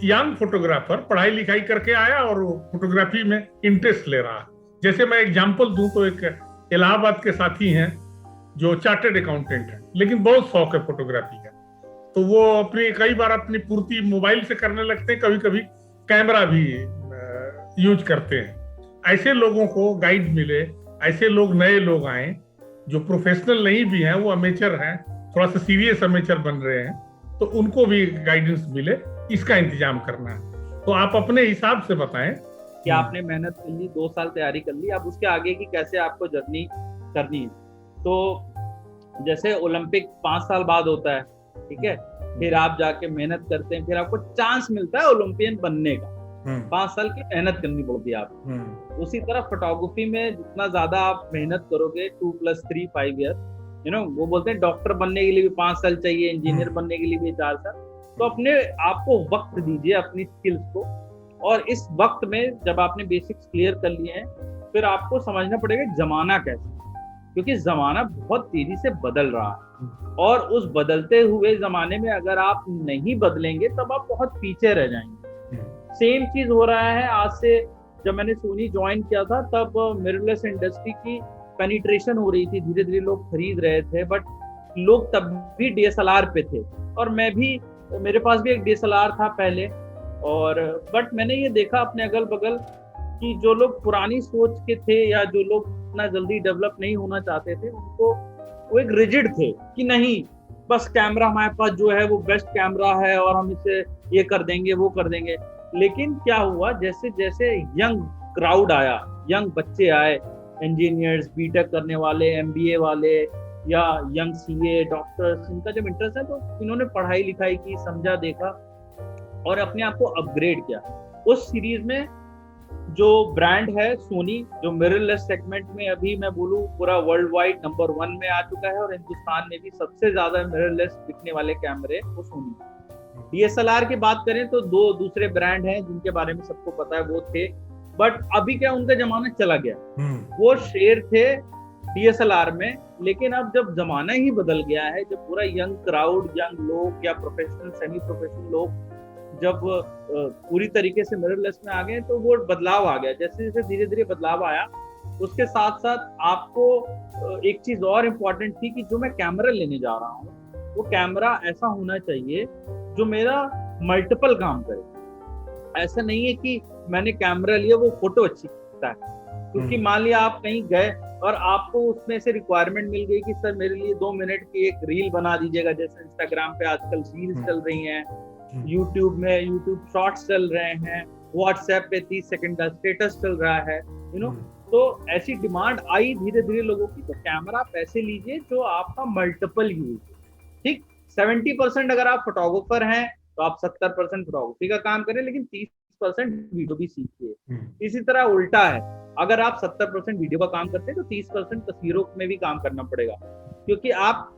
Young photographer पढ़ाई लिखाई करके आया और फोटोग्राफी में इंटरेस्ट ले रहा है। जैसे मैं एग्जांपल दूं तो एक इलाहाबाद के साथी हैं जो चार्टेड अकाउंटेंट है, लेकिन बहुत शौक है फोटोग्राफी का। तो वो कई बार अपनी पूर्ति मोबाइल से करने लगते हैं, कभी कभी कैमरा भी यूज करते हैं। ऐसे लोगों को गाइड मिले, ऐसे लोग नए लोग आए जो प्रोफेशनल नहीं भी हैं, वो अमेचर हैं, थोड़ा सा सीरियस अमेचर बन रहे हैं, तो उनको भी गाइडेंस मिले, इसका इंतजाम करना है। तो आप अपने हिसाब से बताएं कि आपने मेहनत कर ली, 2 साल तैयारी कर ली, अब उसके आगे की कैसे आपको जर्नी करनी है। तो जैसे ओलंपिक 5 साल बाद होता है, ठीक है, फिर आप जाके मेहनत करते हैं, फिर आपको चांस मिलता है ओलंपियन बनने का। 5 साल की मेहनत करनी पड़ती है आपको। उसी तरह फोटोग्राफी में जितना ज्यादा आप मेहनत करोगे, 2 + 3 5 ईयर, वो बोलते हैं डॉक्टर बनने के लिए भी 5 साल चाहिए, इंजीनियर बनने के लिए भी 4 साल। तो अपने आपको वक्त दीजिए अपनी स्किल्स को, और इस वक्त में जब आपने बेसिक्स क्लियर कर लिए हैं, फिर आपको समझना पड़ेगा जमाना कैसे, क्योंकि जमाना बहुत तेजी से बदल रहा है, और उस बदलते हुए जमाने में अगर आप नहीं बदलेंगे तब आप बहुत पीछे रह जाएंगे। सेम चीज हो रहा है आज से। जब मैंने सोनी ज्वाइन किया था तब मिररलेस इंडस्ट्री की पेनिट्रेशन हो रही थी, धीरे धीरे लोग खरीद रहे थे, बट लोग तब भी DSLR पे थे, और मैं भी, मेरे पास भी एक DSLR था पहले। और बट मैंने ये देखा अपने अगल बगल कि जो लोग पुरानी सोच के थे या जो लोग इतना जल्दी डेवलप नहीं होना चाहते थे, उनको वो एक रिजिड थे कि नहीं, बस कैमरा हमारे पास जो है वो बेस्ट कैमरा है और हम इसे ये कर देंगे वो कर देंगे। लेकिन क्या हुआ, जैसे जैसे यंग क्राउड आया, यंग बच्चे आए, इंजीनियर्स, बीटेक करने वाले, MBA वाले, या यंग CA डॉक्टर्स, इनका जब इंटरेस्ट है तो इन्होंने पढ़ाई लिखाई की, समझा, देखा और अपने आप को अपग्रेड किया। उस सीरीज में जो ब्रांड है सोनी, जो मिररलेस सेगमेंट में अभी मैं बोलूं पूरा वर्ल्ड वाइड नंबर 1 में आ चुका है, और हिंदुस्तान में भी सबसे ज्यादा मिररलेस बिकने वाले कैमरे वो सोनी। DSLR की बात करें तो 2 दूसरे ब्रांड हैं जिनके बारे में सबको पता है, वो थे, बट अभी क्या उनका जमाना चला गया। वो शेर थे DSLR में, लेकिन अब जब जमाना ही बदल गया है, जब पूरा यंग क्राउड, यंग लोग या प्रोफेशनल, सेमी प्रोफेशनल लोग जब पूरी तरीके से मिररलेस में आ गए, तो वो बदलाव आ गया। जैसे जैसे धीरे धीरे बदलाव आया, उसके साथ साथ आपको एक चीज और इम्पोर्टेंट थी कि जो मैं कैमरा लेने जा रहा हूँ, वो कैमरा ऐसा होना चाहिए जो मेरा मल्टीपल काम करे। ऐसा नहीं है कि मैंने कैमरा लिया, वो फोटो अच्छी खींचता है, क्योंकि मान लिया आप कहीं गए और आपको उसमें से रिक्वायरमेंट मिल गई कि सर मेरे लिए 2 मिनट की एक रील बना दीजिएगा, जैसे इंस्टाग्राम पे आजकल रील्स चल रही हैं, यूट्यूब में यूट्यूब शॉर्ट्स चल रहे हैं, व्हाट्सएप पे 30 सेकंड का स्टेटस चल रहा है, तो ऐसी डिमांड आई धीरे धीरे लोगों की। तो कैमरा पैसे लीजिए जो आपका मल्टीपल यूज है, ठीक। 70% अगर आप फोटोग्राफर हैं तो आप 70% फोटोग्राफी का काम करें, लेकिन 30% वीडियो भी सीखिए। इसी तरह उल्टा है, अगर आप 70% वीडियो का काम करते हैं तो 30% तस्वीरों में भी काम करना पड़ेगा, क्योंकि आप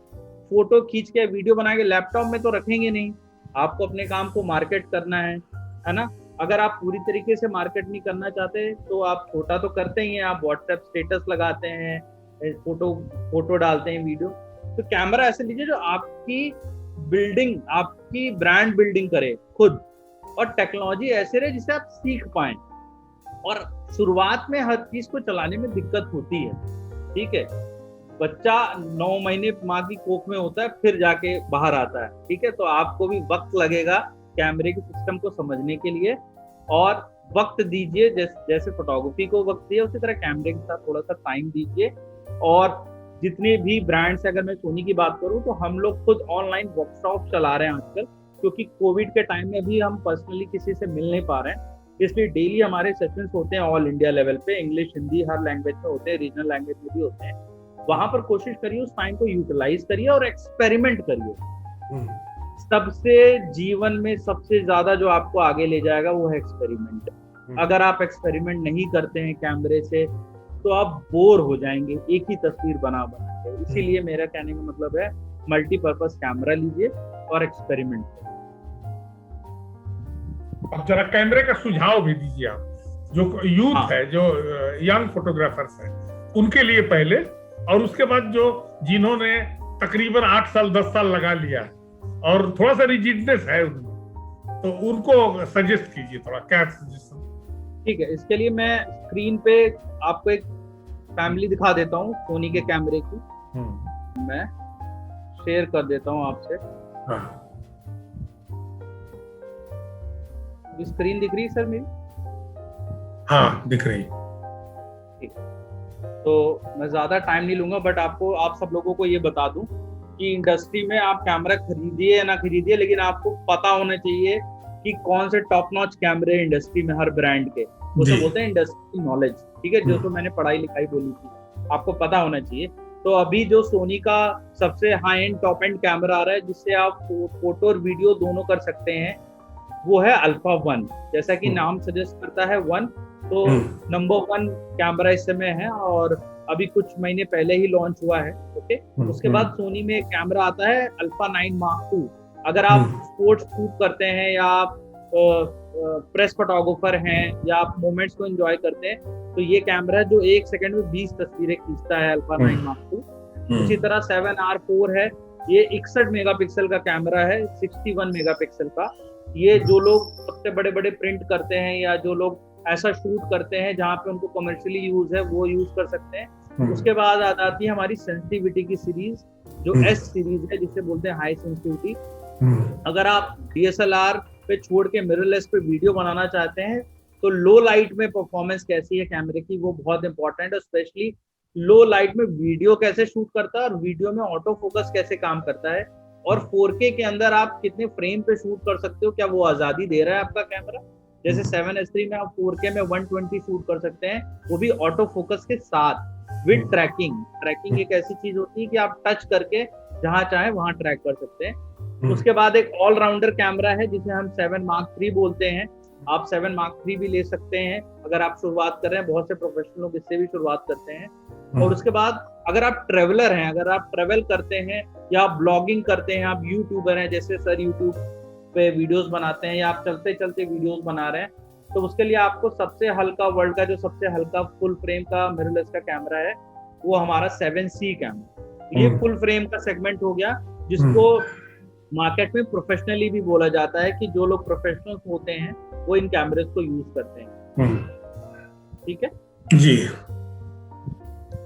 फोटो खींच के वीडियो बना के लैपटॉप में तो रखेंगे नहीं, आपको अपने काम को मार्केट करना है ना। अगर आप पूरी तरीके से मार्केट नहीं करना चाहते तो आप छोटा तो करते ही हैं, आप व्हाट्सएप स्टेटस लगाते हैं, फोटो डालते हैं, वीडियो। तो कैमरा ऐसे लीजिए जो आपकी बिल्डिंग, आपकी ब्रांड बिल्डिंग करे खुद, और टेक्नोलॉजी ऐसे रहे जिसे आप सीख पाएं। और शुरुआत में हर चीज को चलाने में दिक्कत होती है, ठीक है। बच्चा 9 महीने माँ की कोख में होता है, फिर जाके बाहर आता है, ठीक है। तो आपको भी वक्त लगेगा कैमरे के सिस्टम को समझने के लिए, और वक्त दीजिए, जैसे फोटोग्राफी को वक्त दिए उसी तरह कैमरे के साथ थोड़ा सा टाइम दीजिए। और जितने भी ब्रांड्स, अगर मैं सोनी की बात करूं तो हम लोग खुद ऑनलाइन वर्कशॉप चला रहे हैं आजकल, क्योंकि कोविड के टाइम में भी हम पर्सनली किसी से मिल नहीं पा रहे हैं, इसलिए डेली हमारे सेशंस होते हैं ऑल इंडिया लेवल पे, इंग्लिश हिंदी हर लैंग्वेज में होते हैं, रीजनल लैंग्वेज में भी होते हैं। वहां पर कोशिश करिए उस टाइम को यूटिलाइज करिए और एक्सपेरिमेंट करिए। सबसे जीवन में सबसे ज्यादा जो आपको आगे ले जाएगा वो है एक्सपेरिमेंट। अगर आप एक्सपेरिमेंट नहीं करते हैं कैमरे से तो आप बोर हो जाएंगे एक ही तस्वीर बना के। इसीलिए मेरा कहने का मतलब है मल्टीपर्पज कैमरा लीजिए और एक्सपेरिमेंट करिए। अब जरा कैमरे का सुझाव भी दीजिए आप, जो यूथ है, जो यंग फोटोग्राफर्स हैं, उनके लिए पहले, और उसके बाद जो जिन्होंने तकरीबन 8 साल 10 साल लगा लिया और थोड़ा सा रिजिडनेस है उनमें, तो उनको सजेस्ट कीजिए थोड़ा, क्या सजेशन। ठीक है, इसके लिए मैं स्क्रीन पे आपको एक फैमिली दिखा देता हूँ सोनी के कैमरे की। मैं शेयर कर देता हूँ आपसे। हाँ स्क्रीन दिख रही है सर मेरी? हाँ दिख रही। ठीक, तो मैं ज्यादा टाइम नहीं लूंगा, बट आप सब लोगों को ये बता दूं कि इंडस्ट्री में आप कैमरा खरीदिए या ना खरीदिए, लेकिन आपको पता होना चाहिए कि कौन से टॉप नॉच कैमरे इंडस्ट्री में, हर ब्रांड के, उसे बोलते हैं इंडस्ट्री नॉलेज। ठीक है, जो तो मैंने पढ़ाई लिखाई बोली थी, आपको पता होना चाहिए। तो अभी जो सोनी का सबसे high end top end camera आ रहा है, जिससे आप फोटो और वीडियो दोनों कर सकते हैं, वो है अल्फा 1। जैसा कि नाम सजेस्ट करता है 1, तो नंबर 1 कैमरा इस समय है, और अभी कुछ महीने पहले ही लॉन्च हुआ है। ओके, उसके बाद सोनी में एक कैमरा आता है अल्फा 9 मार्क 2। अगर आप स्पोर्ट्स शूट करते हैं, या आप प्रेस फोटोग्राफर हैं, या आप मोमेंट्स को एंजॉय करते हैं, तो ये कैमरा जो 1 सेकंड में 20 तस्वीरें खींचता है, अल्फा 9 मार्क 2। उसी तरह 7R4 है, ये 61 मेगापिक्सल का कैमरा है, 61 मेगापिक्सल का। ये जो लोग सबसे बड़े बड़े प्रिंट करते हैं, या जो लोग ऐसा शूट करते हैं जहाँ पे उनको कमर्शियली यूज है, वो यूज कर सकते हैं। उसके बाद आ जाती है हमारी सेंसिटिविटी की सीरीज, जो एस सीरीज है, जिसे बोलते हैं हाई सेंसिटिविटी। अगर आप DSLR पे छोड़ के मिररलेस पे वीडियो बनाना चाहते हैं, तो लो लाइट में परफॉर्मेंस कैसी है कैमरे की, वो बहुत इंपॉर्टेंट है। स्पेशली लो लाइट में वीडियो कैसे शूट करता है, और वीडियो में ऑटो फोकस कैसे काम करता है, और 4K के अंदर आप कितने फ्रेम पे शूट कर सकते हो, क्या वो आजादी दे रहा है आपका कैमरा। जैसे 7S3 में आप 4K में 120 शूट कर सकते हैं, वो भी ऑटो फोकस के साथ विद ट्रैकिंग। ट्रैकिंग एक ऐसी चीज होती है कि आप टच करके जहां चाहे वहां ट्रैक कर सकते हैं। उसके बाद एक ऑलराउंडर कैमरा है, जिसे हम 7 Mark 3 बोलते हैं। आप 7 Mark 3 भी ले सकते हैं अगर आप शुरुआत कर रहे हैं। बहुत से प्रोफेशनल लोग इससे भी शुरुआत करते हैं। और उसके बाद अगर आप ट्रेवलर हैं, अगर आप ट्रेवल करते हैं, या आप ब्लॉगिंग करते हैं, आप यूट्यूबर हैं, जैसे सर यूट्यूब पे वीडियोस बनाते हैं, या आप चलते चलते वीडियोस बना रहे हैं, तो उसके लिए आपको सबसे हल्का, वर्ल्ड का जो सबसे हल्का फुल फ्रेम का मिररलेस का कैमरा है, वो हमारा 7C कैमरा। ये फुल फ्रेम का सेगमेंट हो गया, जिसको मार्केट में प्रोफेशनली भी बोला जाता है, कि जो लोग प्रोफेशनल होते हैं वो इन कैमरेज को यूज करते हैं। ठीक है जी।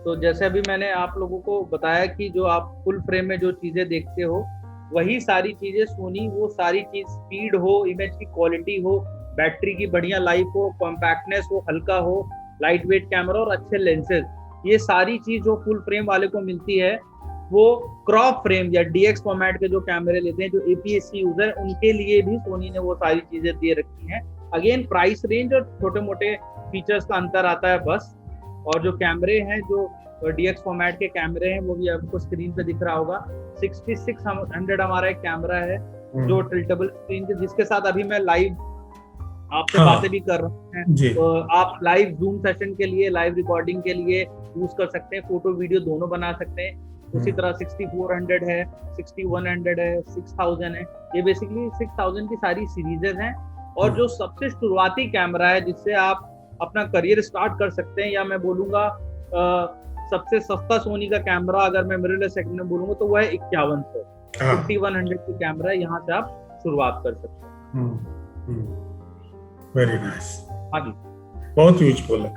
तो जैसे अभी मैंने आप लोगों को बताया कि जो आप फुल फ्रेम में जो चीजें देखते हो, वही सारी चीजें सोनी, वो सारी चीज, स्पीड हो, इमेज की क्वालिटी हो, बैटरी की बढ़िया लाइफ हो, कॉम्पैक्टनेस हो, हल्का हो, लाइट वेट कैमरा और अच्छे लेंसेज, ये सारी चीज जो फुल फ्रेम वाले को मिलती है, वो क्रॉप फ्रेम या DX फॉर्मेट के जो कैमरे लेते हैं, जो APS-C यूजर, उनके लिए भी सोनी ने वो सारी चीजें दे रखी हैं। अगेन प्राइस रेंज और छोटे मोटे फीचर्स का अंतर आता है बस। और जो कैमरे हैं, जो DX फॉर्मेट के कैमरे हैं, वो भी आपको स्क्रीन पे दिख रहा होगा। 6600 हमारा एक कैमरा है, जो टिल्टेबल स्क्रीन के, जिसके साथ अभी मैं लाइव आपसे बातें भी कर रहे हैं। तो आप लाइव जूम सेशन के लिए, लाइव रिकॉर्डिंग के लिए यूज कर सकते हैं, फोटो वीडियो दोनों बना सकते हैं। उसी तरह 6400 है, 6100 है, 6000 है। ये बेसिकली 6000 की सारी सीरीजेस हैं। और जो सबसे शुरुआती कैमरा है, जिससे आप अपना करियर स्टार्ट कर सकते हैं, या मैं बोलूंगा सबसे सस्ता सोनी का कैमरा अगर मैं मिररलेस सेगमेंट में बोलूंगा, तो वह है 5100, 5100 की कैमरा है। यहाँ से आप शुरुआत कर सकते हैं। Very nice. हाँ जी, बहुत यूजफुल है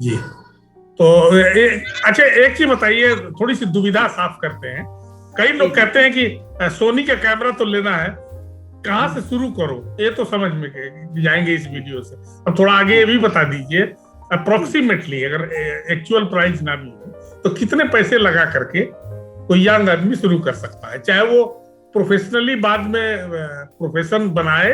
जी। तो अच्छा, एक चीज बताइए, थोड़ी सी दुविधा साफ करते हैं। कई लोग कहते हैं कि सोनी का कैमरा तो लेना है, कहाँ से शुरू करो, ये तो समझ में जाएंगे इस वीडियो से। अब थोड़ा आगे ये भी बता दीजिए, अप्रोक्सीमेटली, अगर एक्चुअल प्राइस ना भी हो, तो कितने पैसे लगा करके कोई यंग आदमी शुरू कर सकता है, चाहे वो प्रोफेशनली बाद में प्रोफेशन बनाए,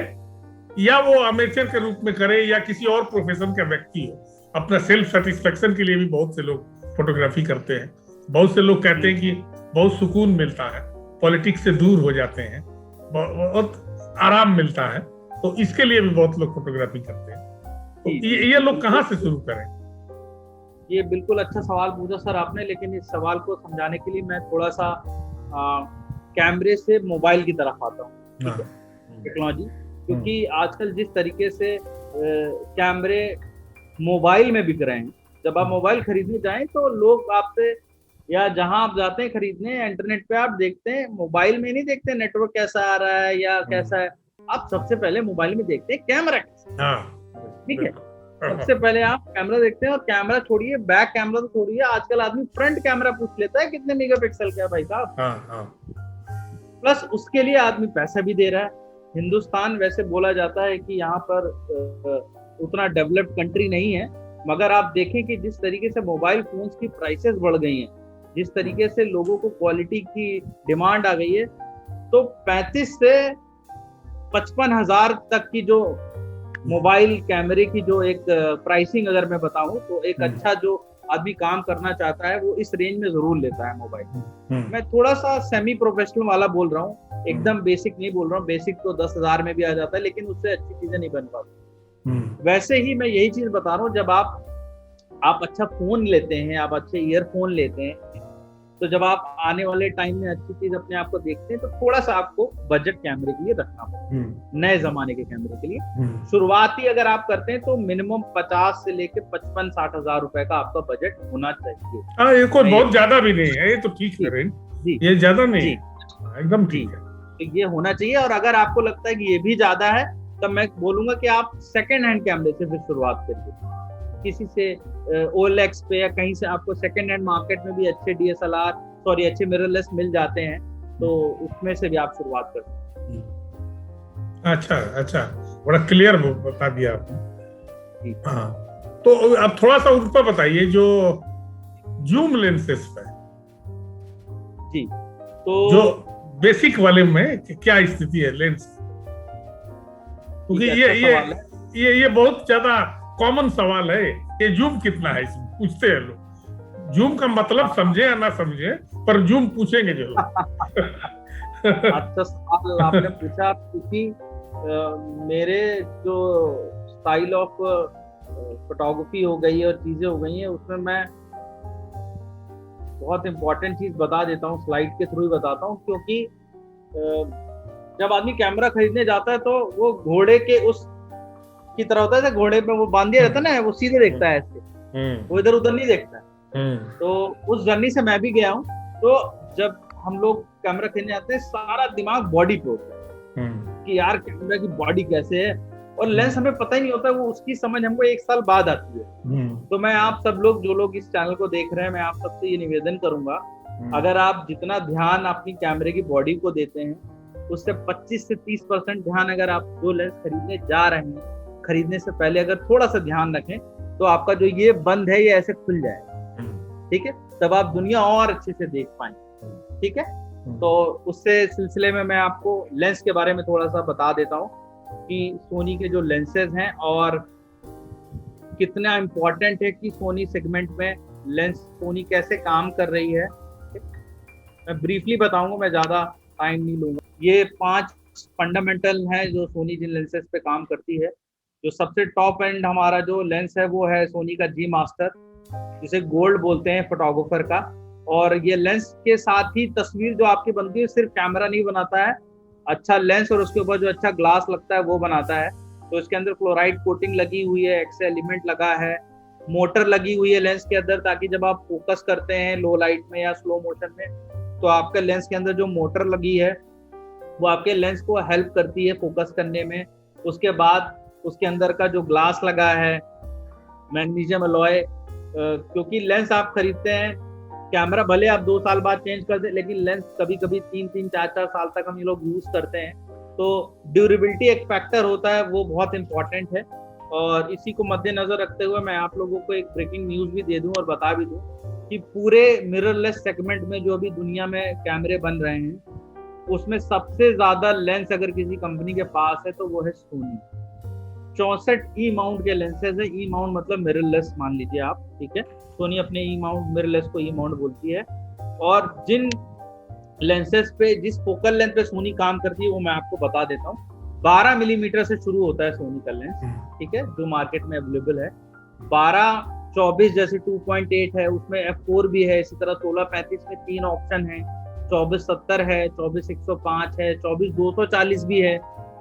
या वो अमेचर के रूप में करे, या किसी और प्रोफेशन का व्यक्ति हो। अपना सेल्फ सेटिस्फेक्शन के लिए भी बहुत से लोग फोटोग्राफी करते हैं। बहुत से लोग कहते हैं कि बहुत सुकून मिलता है, पॉलिटिक्स से दूर हो जाते हैं, बहुत आराम मिलता है, तो इसके लिए भी बहुत लोग फोटोग्राफी करते हैं। तो ये लोग कहाँ से शुरू करें? ये बिल्कुल अच्छा सवाल पूछा सर आपने, लेकिन इस सवाल को समझाने के लिए मैं थोड़ा सा कैमरे से मोबाइल की तरफ आता हूँ, टेक्नोलॉजी। क्योंकि आजकल जिस तरीके से कैमरे मोबाइल में बिक रहे हैं, जब आप मोबाइल खरीदने जाएं तो लोग आपसे या जहां आप जाते हैं खरीदने, इंटरनेट पे आप देखते हैं, मोबाइल में नहीं देखते नेटवर्क कैसा आ रहा है या कैसा है, आप सबसे पहले मोबाइल में देखते हैं कैमरा कैसा। हाँ, ठीक है, सबसे पहले आप कैमरा देखते हैं, और कैमरा छोड़िए, बैक कैमरा तो छोड़िए, आजकल आदमी फ्रंट कैमरा पूछ लेता है कितने मेगापिक्सल का है भाई साहब। हाँ। प्लस उसके लिए आदमी पैसा भी दे रहा है। हिंदुस्तान वैसे बोला जाता है कि यहाँ पर उतना डेवलप्ड कंट्री नहीं है, मगर आप देखें कि जिस तरीके से मोबाइल फोन्स की प्राइसेस बढ़ गई हैं, जिस तरीके से लोगों को क्वालिटी की डिमांड आ गई है, तो 35 से 55 हजार तक की जो मोबाइल कैमरे की जो एक प्राइसिंग अगर मैं बताऊं, तो एक अच्छा जो आदमी काम करना चाहता है वो इस रेंज में जरूर लेता है मोबाइल। मैं थोड़ा सा सेमी प्रोफेशनल वाला बोल रहा हूँ, एकदम बेसिक नहीं बोल रहा हूँ। बेसिक तो 10,000 में भी आ जाता है, लेकिन उससे अच्छी चीजें नहीं बन पाती। वैसे ही मैं यही चीज बता रहा हूँ, जब आप अच्छा फोन लेते हैं, आप अच्छे ईयरफोन लेते हैं, तो जब आप आने वाले टाइम में अच्छी चीज अपने आप को देखते हैं, तो थोड़ा सा आपको बजट कैमरे के लिए रखना पड़ेगा, नए जमाने के कैमरे के लिए। शुरुआती अगर आप करते हैं तो मिनिमम 50 से लेके 55-60 हजार रुपए का आपका बजट होना चाहिए। हाँ, ये कोई बहुत ज्यादा भी नहीं है, ये तो ठीक है, ये ज्यादा नहीं, एकदम ठीक है, तो ये होना चाहिए। और अगर आपको लगता है कि ये भी ज्यादा है, तब मैं बोलूंगा कि आप सेकेंड हैंड कैमरे से फिर शुरुआत करिए, किसी से OLX पे या कहीं से आपको सेकंड हैंड मार्केट में भी अच्छे मिररलेस मिल जाते हैं, तो उसमें से भी आप शुरुआत कर सकते हैं। अच्छा, बड़ा क्लियर बता दिया आपने। हाँ, तो अब थोड़ा सा उस पर बताइए जो जूम लेंसेस पे जी, तो जो बेसिक वाले में क्या स्थिति है लेंस, क्योंकि ये बहुत ज्यादा कॉमन सवाल है, ये जूम कितना है इसमें पूछते हैं लोग। जूम का मतलब समझे या ना समझे, पर जूम पूछेंगे जरूर। अच्छा सवाल आपने पूछा, क्योंकि मेरे जो स्टाइल ऑफ फोटोग्राफी हो गई है और चीजें हो गई हैं, उसमें मैं बहुत इंपॉर्टेंट चीज बता देता हूँ, स्लाइड के थ्रू ही बताता हूँ। क्योंकि जब आदमी कैमरा खरीदने जाता है तो वो घोड़े के उस की तरह होता है, घोड़े पे वो बांध दिया रहता है ना, वो सीधे देखता है ऐसे, वो इधर उधर नहीं देखता है। तो उस जर्नी से मैं भी गया हूँ। तो जब हम लोग कैमरा खरीदने आते हैं, सारा दिमाग बॉडी पे होता है कि यार कैमरा की बॉडी कैसे है, और लेंस हमें पता ही नहीं होता, वो उसकी समझ हमको 1 साल बाद आती है। तो मैं आप सब लोग जो लोग इस चैनल को देख रहे हैं, मैं आप सबसे ये निवेदन करूंगा, अगर आप जितना ध्यान अपनी कैमरे की बॉडी को देते हैं, उससे 25 से 30% ध्यान अगर आप जो लेंस खरीदने जा रहे हैं, खरीदने से पहले अगर थोड़ा सा ध्यान रखें, तो आपका जो ये बंद है ये ऐसे खुल जाएगा। ठीक है, तब आप दुनिया और अच्छे से देख पाएंगे। ठीक है, तो उससे सिलसिले में मैं आपको लेंस के बारे में थोड़ा सा बता देता हूँ कि सोनी के जो लेंसेज हैं और कितना इम्पोर्टेंट है कि सोनी सेगमेंट में लेंस सोनी कैसे काम कर रही है। मैं ब्रीफली बताऊंगा, मैं ज्यादा टाइम नहीं लूंगा। ये 5 फंडामेंटल हैं जो सोनी जिन लेंसेज पे काम करती है। जो सबसे टॉप एंड हमारा जो लेंस है वो है सोनी का जी मास्टर, जिसे गोल्ड बोलते हैं फोटोग्राफर का। और ये लेंस के साथ ही तस्वीर जो आपकी बनती है, सिर्फ कैमरा नहीं बनाता है, अच्छा लेंस और उसके ऊपर जो अच्छा ग्लास लगता है वो बनाता है। तो इसके अंदर क्लोराइड कोटिंग लगी हुई है, एक्स एलिमेंट लगा है, मोटर लगी हुई है लेंस के अंदर, ताकि जब आप फोकस करते हैं लो लाइट में या स्लो मोशन में, तो आपके लेंस के अंदर जो मोटर लगी है वो आपके लेंस को हेल्प करती है फोकस करने में। उसके बाद उसके अंदर का जो ग्लास लगा है मैग्नीशियम अलॉय, क्योंकि लेंस आप खरीदते हैं, कैमरा भले आप 2 साल बाद चेंज कर दे, लेकिन लेंस कभी कभी 3-3, 4-4 साल तक हम ये लोग यूज करते हैं। तो ड्यूरेबिलिटी एक फैक्टर होता है, वो बहुत इंपॉर्टेंट है। और इसी को मद्देनजर रखते हुए मैं आप लोगों को एक ब्रेकिंग न्यूज भी दे दूं और बता भी दूं कि पूरे मिररलेस सेगमेंट में जो अभी दुनिया में कैमरे बन रहे हैं, उसमें सबसे ज्यादा लेंस अगर किसी कंपनी के पास है तो वो है सोनी। 64 ई माउंट के लेंसेज है। ई माउंट मतलब मिररलेस मान लीजिए आप, ठीक है। सोनी अपने ई माउंट मिररलेस को ई माउंट बोलती है। और जिन लेंसेज पे, जिस फोकल लेंथ पे सोनी काम करती है वो मैं आपको बता देता हूँ। 12 मिलीमीटर से शुरू होता है सोनी का लेंस, ठीक है, जो मार्केट में अवेलेबल है। 12-24 जैसे 2.8 है, उसमें f4 भी है। इसी तरह 16-35 में 3 ऑप्शन है, 24-70 है, 24-105 है, 24-240 भी है।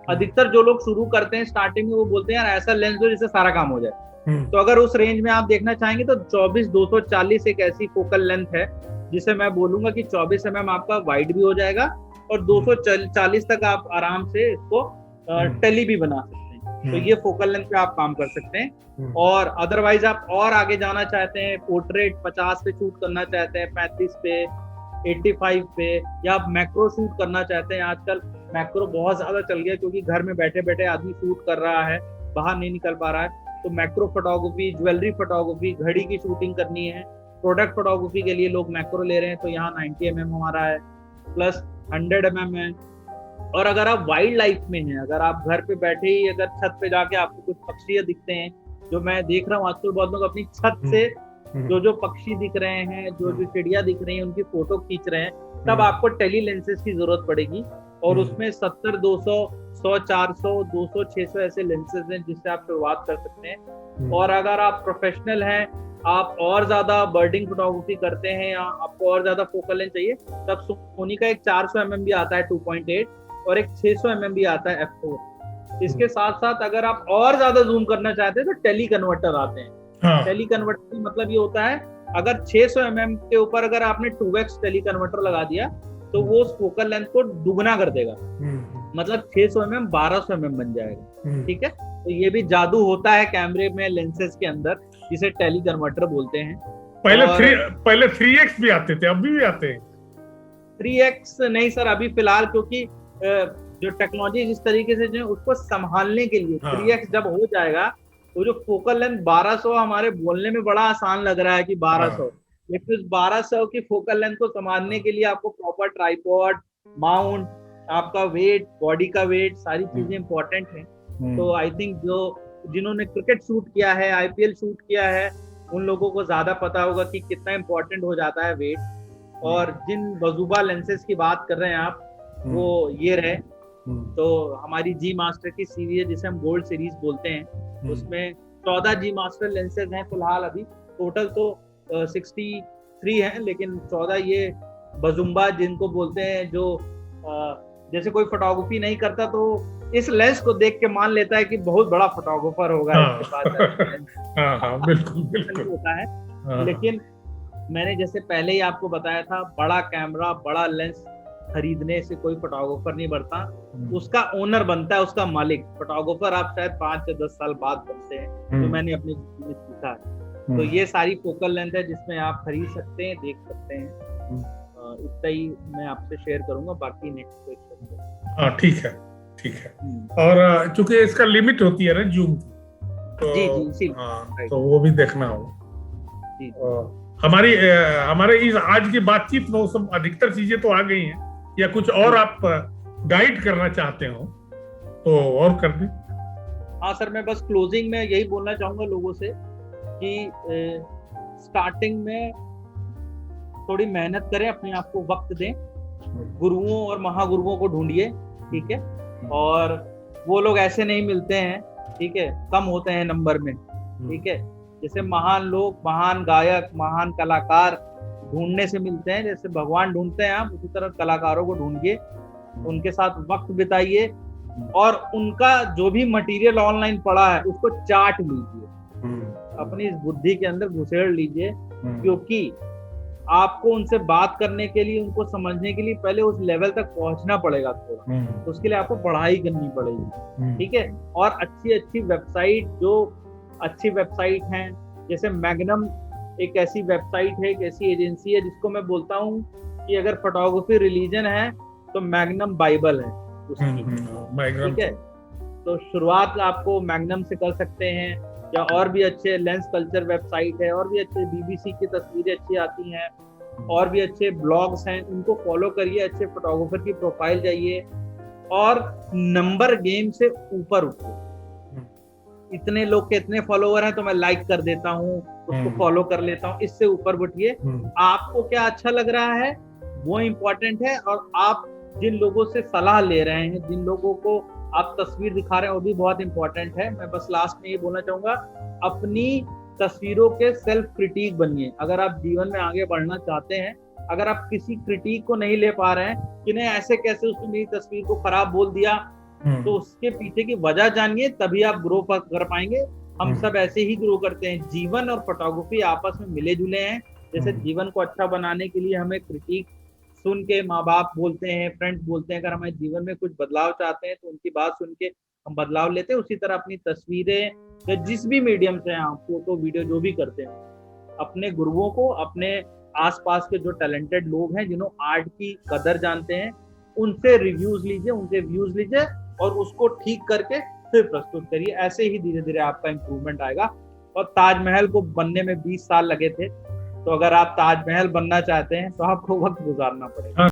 अधिकतर जो लोग शुरू करते हैं स्टार्टिंग में, वो बोलते हैं यार ऐसा लेंस दो जिससे सारा काम हो जाए। तो अगर उस रेंज में आप देखना चाहेंगे तो 24-240 एक ऐसी फोकल लेंथ है जिसे मैं बोलूंगा कि 24 mm आपका वाइड भी हो जाएगा और 240 तक आप आराम से इसको टेली भी बना सकते हैं। तो ये फोकल लेंथ पे आप काम कर सकते हैं। और अदरवाइज आप और आगे जाना चाहते हैं, पोर्ट्रेट 50 पे शूट करना चाहते हैं, 35 पे, 85 पे, या आप मैक्रो शूट करना चाहते हैं। आजकल मैक्रो बहुत ज्यादा चल गया क्योंकि घर में बैठे बैठे आदमी शूट कर रहा है, बाहर नहीं निकल पा रहा है। तो मैक्रो फोटोग्राफी, ज्वेलरी फोटोग्राफी, घड़ी की शूटिंग करनी है, प्रोडक्ट फोटोग्राफी के लिए लोग मैक्रो ले रहे हैं। तो यहाँ 90 mm हमारा है, प्लस 100 mm है। और अगर आप वाइल्ड लाइफ में हैं, अगर आप घर पे बैठे ही अगर छत पे जाके आपको कुछ पक्षी दिखते हैं, जो मैं देख रहा हूँ आजकल बहुत लोग अपनी छत से जो पक्षी दिख रहे हैं, जो चिड़िया दिख रही है, उनकी फोटो खींच रहे हैं, तब आपको टेली लेंसेज की जरूरत पड़ेगी। और उसमें 70, 200, 100, 400, 200, 600 ऐसे लेंसेज हैं जिससे आप शुरुआत कर सकते हैं। और अगर आप प्रोफेशनल हैं, आप और ज्यादा बर्डिंग फोटोग्राफी करते हैं या आपको और ज्यादा फोकल लेंथ चाहिए, तब सोनी का एक 400 mm भी आता है 2.8 और एक 600 mm भी आता है f4। इसके साथ साथ अगर आप और ज्यादा जूम करना चाहते हैं तो टेली कन्वर्टर आते हैं। हाँ। टेली कन्वर्टर का मतलब ये होता है, अगर 600 mm के ऊपर अगर आपने 2x टेली कन्वर्टर लगा दिया तो वो उस फोकल लेंथ को दुगना कर देगा, मतलब 600 mm 1200 mm बन जाएगा। ठीक है, तो ये भी जादू होता है कैमरे में, लेंसेज के अंदर, जिसे टेली कन्वर्टर बोलते हैं। पहले 3x भी आते थे, अभी भी आते हैं। 3x नहीं सर, अभी फिलहाल क्योंकि जो टेक्नोलॉजी जिस तरीके से जो उसको संभालने के लिए 3x जब हो जाएगा तो जो फोकल लेंथ 1200, हमारे बोलने में बड़ा आसान लग रहा है कि 1200, लेकिन उस 1200 की फोकल लेंथ को संभालने के लिए आपको प्रॉपर ट्राइपॉड, माउंट, आपका वेट, बॉडी का वेट, सारी चीजें इंपॉर्टेंट हैं। तो आई थिंक जिन्होंने क्रिकेट शूट किया है, IPL शूट किया है, उन लोगों को ज्यादा पता होगा कि कितना इंपॉर्टेंट हो जाता है वेट। और जिन वजूबा लेंसेज की बात कर रहे हैं आप, वो ये रहे। तो हमारी जी मास्टर की सीरीज जिसे हम गोल्ड सीरीज बोलते हैं, उसमें 14 जी मास्टर लेंसेज हैं फिलहाल। अभी टोटल तो 63 हैं, लेकिन 14 ये बजुम्बा जिनको बोलते हैं, जो जैसे कोई फोटोग्राफी नहीं करता तो इस लेंस को देख के मान लेता है कि बहुत बड़ा फोटोग्राफर होगा। हाँ, इसके पास बिल्कुल होता है। लेकिन मैंने जैसे पहले ही आपको बताया था, बड़ा कैमरा, बड़ा लेंस खरीदने से कोई फोटोग्राफर नहीं बनता, उसका ओनर बनता है, उसका मालिक। फोटोग्राफर आप शायद 5 या 10 साल बाद बनते हैं, जो मैंने अपनी जिंदगी में सीखा है। तो ये सारी फोकल लेंथ है जिसमें आप खरीद सकते हैं, देख सकते हैं। इतना ही मैं आपसे शेयर करूंगा, बाकी नेक्स्ट क्वेश्चन। हाँ, ठीक है। और चूंकि इसका लिमिट होती है ना जूम की, तो जी, तो वो भी देखना होगा। हमारे इस आज की बातचीत में सब अधिकतर चीजें तो आ गई हैं, या कुछ और आप गाइड करना चाहते हो तो और कर दें। हाँ सर, मैं बस क्लोजिंग में यही बोलना चाहूंगा लोगों से कि स्टार्टिंग में थोड़ी मेहनत करें, अपने आप को वक्त दें, गुरुओं और महागुरुओं को ढूंढिए। ठीक है, और वो लोग ऐसे नहीं मिलते हैं, ठीक है, कम होते हैं नंबर में। ठीक है, जैसे महान लोग, महान गायक, महान कलाकार ढूंढने से मिलते हैं, जैसे भगवान ढूंढते हैं आप, उसी तरह कलाकारों को ढूंढिए, उनके साथ वक्त बिताइए, और उनका जो भी मटेरियल ऑनलाइन पड़ा है उसको चाट लीजिए, अपनी इस बुद्धि के अंदर घुसेड़ लीजिए, क्योंकि आपको उनसे बात करने के लिए, उनको समझने के लिए पहले उस लेवल तक पहुंचना पड़ेगा थोड़ा, तो उसके लिए आपको पढ़ाई करनी पड़ेगी। ठीक है, और अच्छी वेबसाइट, जो अच्छी वेबसाइट हैं, जैसे मैग्नम एक ऐसी वेबसाइट है, एक ऐसी एजेंसी है जिसको मैं बोलता हूँ कि अगर फोटोग्राफी रिलीजन है तो मैग्नम बाइबल है उसकी। ठीक है, तो शुरुआत आपको मैग्नम से कर सकते हैं, या और भी अच्छे लेंस कल्चर वेबसाइट है, और भी अच्छे BBC की तस्वीरें अच्छी आती हैं, और भी अच्छे ब्लॉग्स हैं, उनको फॉलो करिए, अच्छे फोटोग्राफर की प्रोफाइल जाइए, और नंबर गेम से ऊपर उठिए। इतने लोग के इतने फॉलोवर हैं तो मैं लाइक कर देता हूँ, उसको फॉलो कर लेता हूँ, इससे ऊपर उठिए। आपको क्या अच्छा लग रहा है वो इम्पोर्टेंट है, और आप जिन लोगों से सलाह ले रहे हैं, जिन लोगों को आप तस्वीर दिखा रहे हैं, वो भी बहुत इंपॉर्टेंट है। मैं बस लास्ट में ये बोलना चाहूंगा, अपनी तस्वीरों के सेल्फ क्रिटिक बनिए। अगर आप जीवन में आगे बढ़ना चाहते हैं, अगर आप किसी क्रिटिक को नहीं ले पा रहे हैं कि नहीं ऐसे कैसे उसने मेरी तस्वीर को खराब बोल दिया, तो उसके पीछे की वजह जानिए, तभी आप ग्रो कर पाएंगे। हम सब ऐसे ही ग्रो करते हैं। जीवन और फोटोग्राफी आपस में मिले जुले हैं, जैसे जीवन को अच्छा बनाने के लिए हमें क्रिटिक सुन के, माँ बाप बोलते हैं, फ्रेंड्स बोलते हैं, अगर हमारे जीवन में कुछ बदलाव चाहते हैं तो उनकी बात सुन के हम बदलाव लेते हैं। उसी तरह अपनी तस्वीरें या जिस भी मीडियम से आप फोटो वीडियो जो भी करते हैं, अपने गुरुओं को, अपने आसपास के जो टैलेंटेड लोग हैं जिन्होंने आर्ट की कदर जानते हैं, उनसे रिव्यूज लीजिए, उनसे व्यूज लीजिए और उसको ठीक करके फिर प्रस्तुत करिए। ऐसे ही धीरे धीरे आपका इम्प्रूवमेंट आएगा। और ताजमहल को बनने में 20 साल लगे थे, तो अगर आप ताजमहल बनना चाहते हैं तो आपको वक्त गुजारना पड़ेगा।